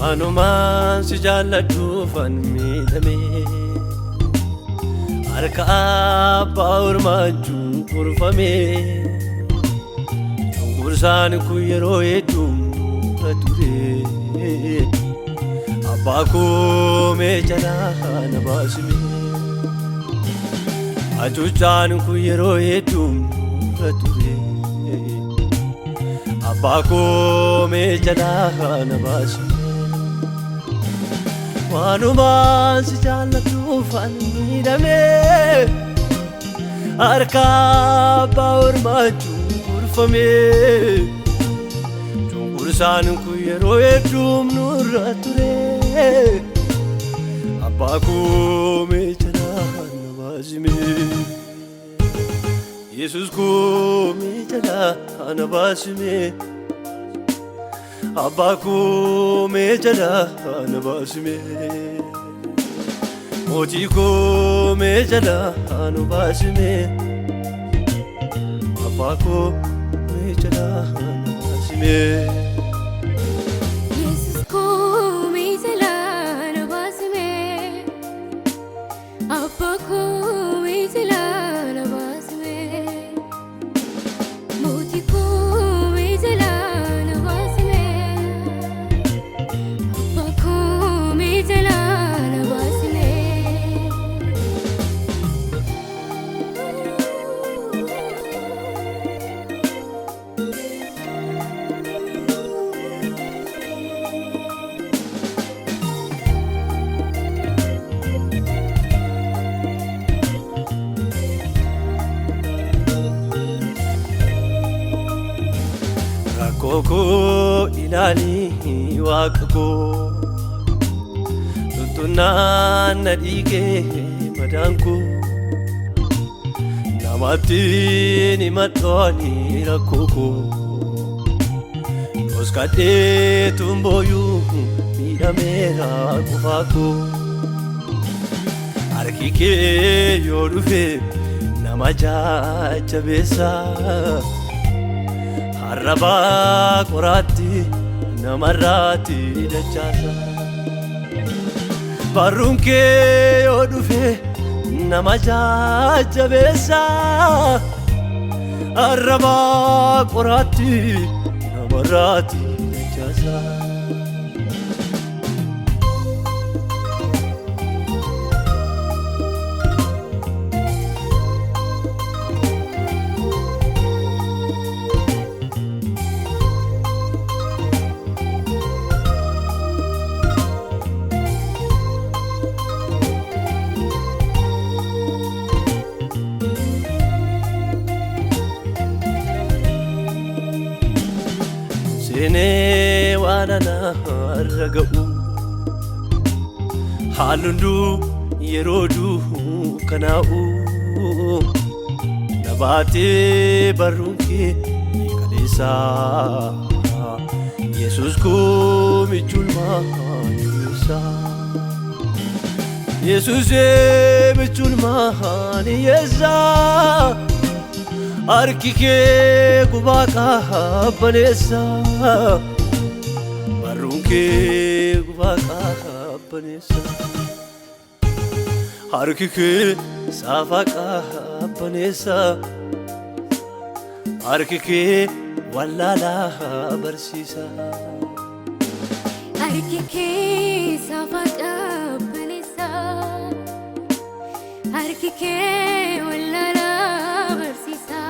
Anumaan si jaalladhuufan miidhame harka abbaa ormaachuun kurfame cunqursaan kun yeroo hedduu nurra ture abbaa koo mee jalaa na baasime hacuuccaan kun yeroo hedduu nurra ture abbaa koo mee jalaa na baasime Wanumaan si jaalladhuufan miidhame harka abbaa ormaachuun kurfame cunqursaan kun yeroo hedduu nurra ture abbaa koo mee jalaa na baasime Yesus koo mee jalaa na baasime abbaa koo mee jalaa na baasime mootii koo mee jalaa na baasime abbaa koo mee jalaa na baasime Yesus koo mee jalaa na baasime abbaa koo mee jalaa na baasime mootii koo mee jalaa Koko ilali wakko tuntunan nadige madanku namati ni matoni rakoko oskade tumboyu miramera kufako arkike yorufe namaja chabesa Arraba qorati namarati dachasa barunke odufe namaja jabesa Arraba qorati namarati dachasa Sene wanana raga'u halundu yerodu kana'u nabate barunke kalesa Yesus ko michulma nisa Yesus michulma nisa Arkike gubaka banesa barunke gubaka banesa Arkike safaka banesa Arkike wallala barsisa Arkike safaka banesa Arkike wallala barsisa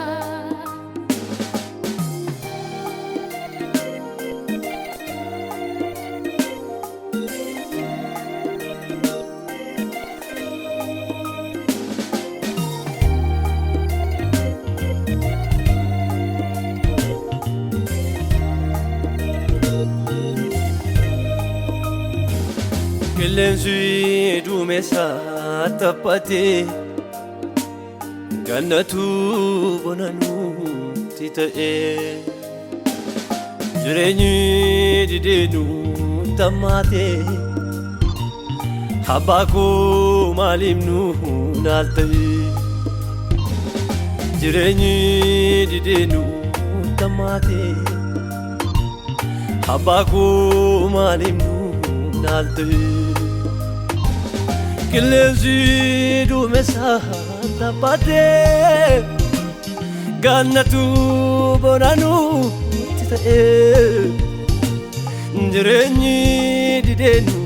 Kelenzi dumesa tapate Gannatu bonanu titae Jireenyi didenu tamate abbaa koo maaliif nu naalta'i jireenyi didee nu tammaate abbaa koo maaliif nu naaltee qilleensi duumessa taphatee gaannatu bonanuutti ta'ee jireenyi dideenu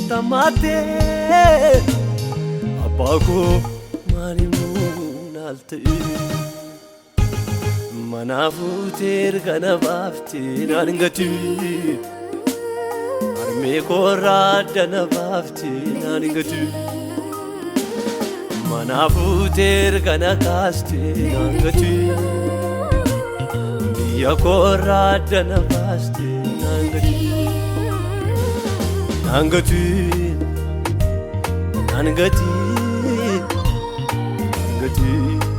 tammaatee abbaa koo maaliimuu naaltee manaafu teerga na baaftee naan gatii harmee koorraa adda na baaftee naan gatii manaafu teerga na kaastee naan gatii biyya koorraa adda na baastee naan gatii naan gatii naan gatii naan gatii.